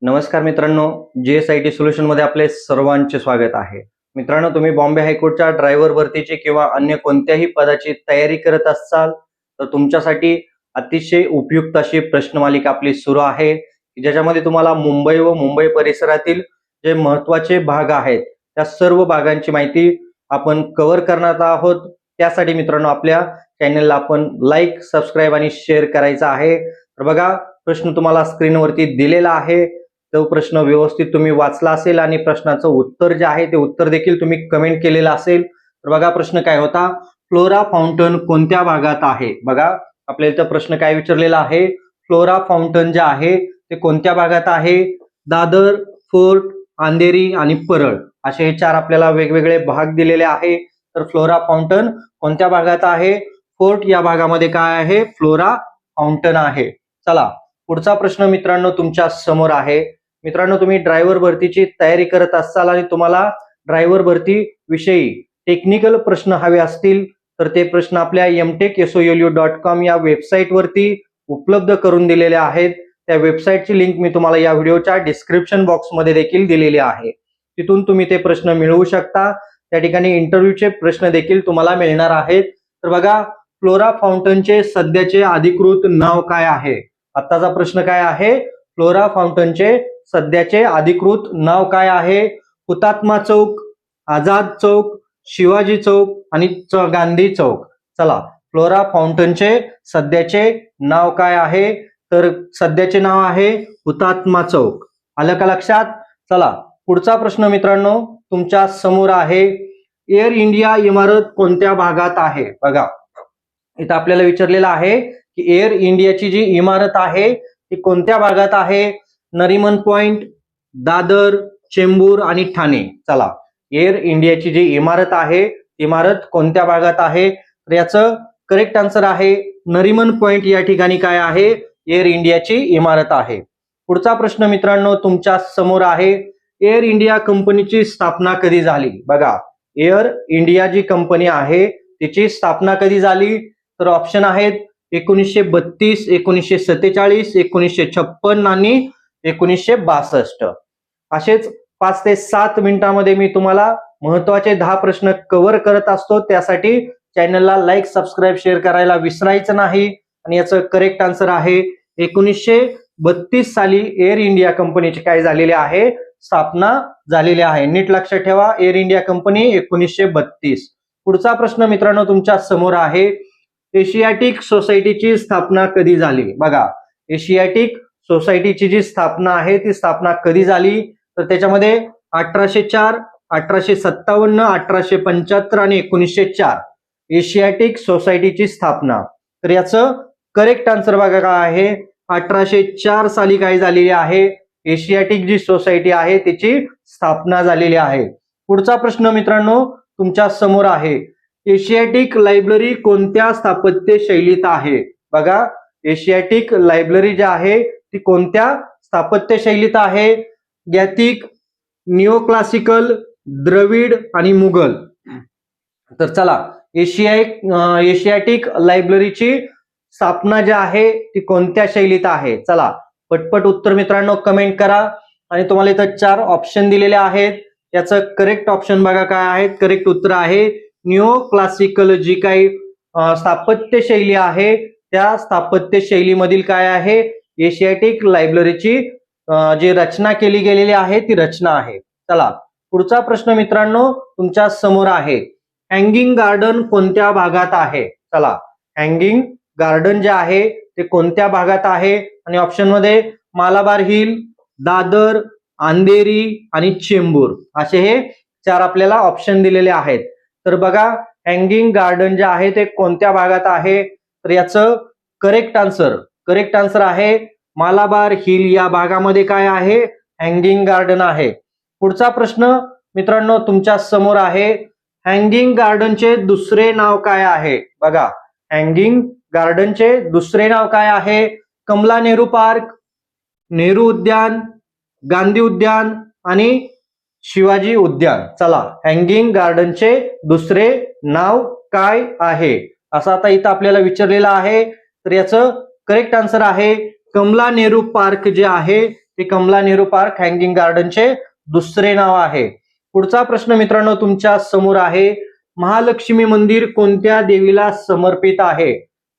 नमस्कार मित्रांनो, JSIT solution मध्ये आपले सर्वांचे स्वागत आहे. मित्रांनो, तुम्ही बॉम्बे हायकोर्टच्या ड्रायव्हर भरतीची किंवा अन्य कोणत्याही पदाची तयारी करत असाल तर तुमच्यासाठी अतिशय उपयुक्त अशी प्रश्नमालिका आपली सुरू आहे, ज्याच्यामध्ये तुम्हाला मुंबई व मुंबई परिसरातील जे महत्त्वाचे भाग आहेत त्या सर्व भागांची माहिती आपण कव्हर करणार आहोत. त्यासाठी मित्रांनो, आपल्या चॅनलला आपण लाईक, सबस्क्राईब आणि शेअर करायचा आहे. तर बघा, प्रश्न तुम्हाला स्क्रीनवरती दिलेला आहे. तो प्रश्न व्यवस्थित तुम्ही वाचला असेल आणि प्रश्नाचं उत्तर जे आहे ते उत्तर देखील तुम्ही कमेंट केलेलं असेल. तर बघा, प्रश्न काय होता, फ्लोरा फाउंटन कोणत्या भागात आहे. बघा, आपल्याला इथं प्रश्न काय विचारलेला आहे, फ्लोरा फाउंटन जे आहे ते कोणत्या भागात आहे. दादर, फोर्ट, अंधेरी आणि परळ असे हे चार आपल्याला वेगवेगळे भाग दिलेले आहे. तर फ्लोरा फाउंटन कोणत्या भागात आहे. फोर्ट या भागामध्ये काय आहे, फ्लोरा फाउंटन आहे. चला, पुढचा प्रश्न मित्रांनो तुमच्या समोर आहे. मित्रांनो, तुम्ही ड्रायव्हर भरतीची तयारी करत असाल आणि तुम्हाला ड्रायव्हर भरती विषयी टेक्निकल प्रश्न हवे असतील तर ते प्रश्न आपल्या mtechsolu.com या वेबसाईट वरती उपलब्ध करून दिलेले आहेत. त्या वेबसाईटची लिंक मी तुम्हाला या व्हिडिओच्या डिस्क्रिप्शन बॉक्स मध्ये देखील दिलेली आहे. तिथून तुम्ही ते प्रश्न मिळवू शकता. त्या ठिकाणी इंटरव्ह्यूचे प्रश्न देखील तुम्हाला मिळणार आहेत. तर बघा, फ्लोरा फाउंटनचे सध्याचे अधिकृत नाव काय आहे. आताचा प्रश्न काय आहे, फ्लोरा फाउंटनचे सध्याचे अधिकृत नाव काय आहे. हुतात्मा चौक, आझाद चौक, शिवाजी चौक आणि गांधी चौक. चला, फ्लोरा फाउंटनचे सध्याचे नाव काय आहे. तर सध्याचे नाव आहे हुतात्मा चौक. आलं का लक्षात. चला, पुढचा प्रश्न मित्रांनो तुमच्या समोर आहे, एअर इंडिया इमारत कोणत्या भागात आहे. बघा, इथं आपल्याला विचारलेलं आहे की एअर इंडियाची जी इमारत आहे ती कोणत्या भागात आहे. नरिमन पॉइंट, दादर, चेंबूर आणि ठाणे. चला, एअर इंडियाची जी इमारत आहे इमारत कोणत्या भागात आहे. तर याचं करेक्ट आन्सर आहे नरिमन पॉइंट या ठिकाणी काय आहे, एअर इंडियाची इमारत आहे. पुढचा प्रश्न मित्रांनो तुमच्या समोर आहे, एअर इंडिया कंपनीची स्थापना कधी झाली. बघा, एअर इंडिया जी कंपनी आहे तिची स्थापना कधी झाली. तर ऑप्शन आहेत 1932, 1947, 1956 आणि 1962. असेच 5 ते 7 मिनिटांमध्ये मी तुम्हाला महत्वाचे 10 प्रश्न कव्हर करत असतो. त्यासाठी चॅनलला लाईक, सबस्क्राईब, शेअर करायला विसरायचं नाही. आणि याचं करेक्ट आन्सर आहे 1932 साली एअर इंडिया कंपनीची काय झालेली आहे, स्थापना झालेली आहे. नीट लक्षात ठेवा, एअर इंडिया कंपनी 1932. पुढचा प्रश्न मित्रांनो तुमच्या समोर आहे, एशियाटिक सोसायटीची स्थापना कधी झाली. बघा, एशियाटिक सोसायटीची जी स्थापना आहे ती स्थापना कधी झाली. तर त्याच्यामध्ये 1804, 1857, 1875 आणि 1904 एशियाटिक सोसायटीची स्थापना. तर याचं करेक्ट आन्सर बघा काय आहे, 1804 साली काय झालेली आहे, एशियाटिक जी सोसायटी आहे त्याची स्थापना झालेली आहे. पुढचा प्रश्न मित्रांनो तुमच्या समोर आहे, एशियाटिक लायब्ररी कोणत्या स्थापत्य शैलीत आहे. बघा, एशियाटिक लायब्ररी जी आहे ती कोणत्या स्थापत्य शैलीत आहे. गॅथिक, निओक्लासिकल, द्रविड आणि मुघल. तर चला, एशियाटिक लायब्ररीची स्थापना जी आहे ती कोणत्या शैलीत आहे. चला, पटपट उत्तर मित्रांनो कमेंट करा. आणि तुम्हाला इथं 4 ऑप्शन दिलेले आहेत. याचं करेक्ट ऑप्शन बघा काय आहे, करेक्ट उत्तर आहे न्यू क्लासिकल. जी काही स्थापत्य शैली आहे त्या स्थापत्य शैलीमधील काय आहे, एशियाटिक लायब्ररीची जी रचना केली गेलेली आहे ती रचना आहे. चला, पुढचा प्रश्न मित्रांनो तुमच्या समोर आहे, हँगिंग गार्डन कोणत्या भागात आहे. चला, हँगिंग गार्डन जे आहे ते कोणत्या भागात आहे. आणि ऑप्शन मध्ये मालाबार हिल, दादर, अंधेरी आणि चेंबूर असे हे 4 आपल्याला ऑप्शन दिलेले आहेत. तर बघा, हँगिंग गार्डन जे आहे ते कोणत्या भागात आहे. तर याचं करेक्ट आन्सर आहे मालाबार हिल या भागामध्ये काय आहे, हँगिंग गार्डन आहे. पुढचा प्रश्न मित्रांनो तुमच्या समोर आहे, हँगिंग गार्डनचे दुसरे नाव काय आहे. बघा, हँगिंग गार्डनचे दुसरे नाव काय आहे, कमला नेहरू पार्क, नेहरू उद्यान, गांधी उद्यान आणि शिवाजी उद्यान. चला, हँगिंग गार्डनचे दुसरे नाव काय आहे असं आता इथं आपल्याला विचारलेलं आहे. तर याचं करेक्ट आन्सर आहे कमला नेहरू पार्क जे आहे ते कमला नेहरू पार्क हँगिंग गार्डनचे दुसरे नाव आहे. पुढचा प्रश्न मित्रांनो तुमच्या समोर आहे, महालक्ष्मी मंदिर कोणत्या देवीला समर्पित आहे?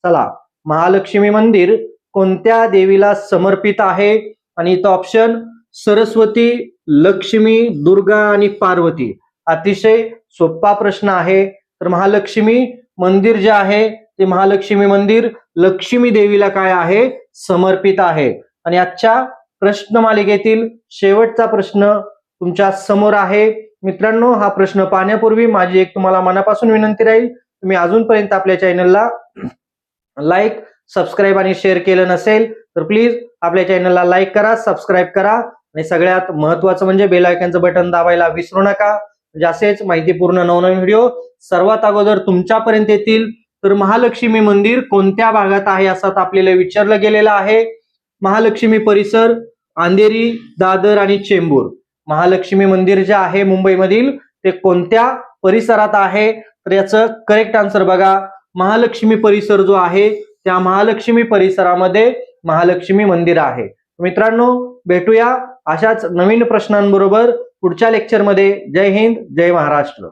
चला, महालक्ष्मी मंदिर कोणत्या देवीला समर्पित आहे? आणि इथं ऑप्शन सरस्वती, लक्ष्मी, दुर्गा आणि पार्वती. अतिशय सोपा प्रश्न आहे. तर महालक्ष्मी मंदिर जे आहे ते महालक्ष्मी मंदिर लक्ष्मी देवीला काय आहे? समर्पित आहे. आणि आजच्या प्रश्न मालिकेतील शेवटचा प्रश्न तुमच्या समोर आहे. मित्रांनो, हा प्रश्न पाहण्यापूर्वी माझी एक तुम्हाला मनापासून विनंती राहील, तुम्ही अजूनपर्यंत आपल्या चॅनलला लाईक, सबस्क्राईब आणि शेअर केलं नसेल तर प्लीज आपल्या चॅनलला लाईक करा, सबस्क्राईब करा आणि सगळ्यात महत्त्वाचं म्हणजे बेल आयकॉनचं बटन दाबायला विसरू नका, म्हणजे असेच माहितीपूर्ण नवनवीन व्हिडिओ सर्वात अगोदर तुमच्यापर्यंत येतील. तर महालक्ष्मी मंदिर कोणत्या भागात आहे असं आपल्याला विचारलं गेलेलं आहे. महालक्ष्मी परिसर, अंधेरी, दादर आणि चेंबूर. महालक्ष्मी मंदिर जे आहे मुंबईमधील ते कोणत्या परिसरात आहे? तर याचं करेक्ट आन्सर बघा, महालक्ष्मी परिसर जो आहे त्या महालक्ष्मी परिसरामध्ये महालक्ष्मी मंदिर आहे. मित्रांनो, भेटूया अशाच नवीन प्रश्नांबरोबर पुढच्या लेक्चरमध्ये. जय हिंद, जय महाराष्ट्र.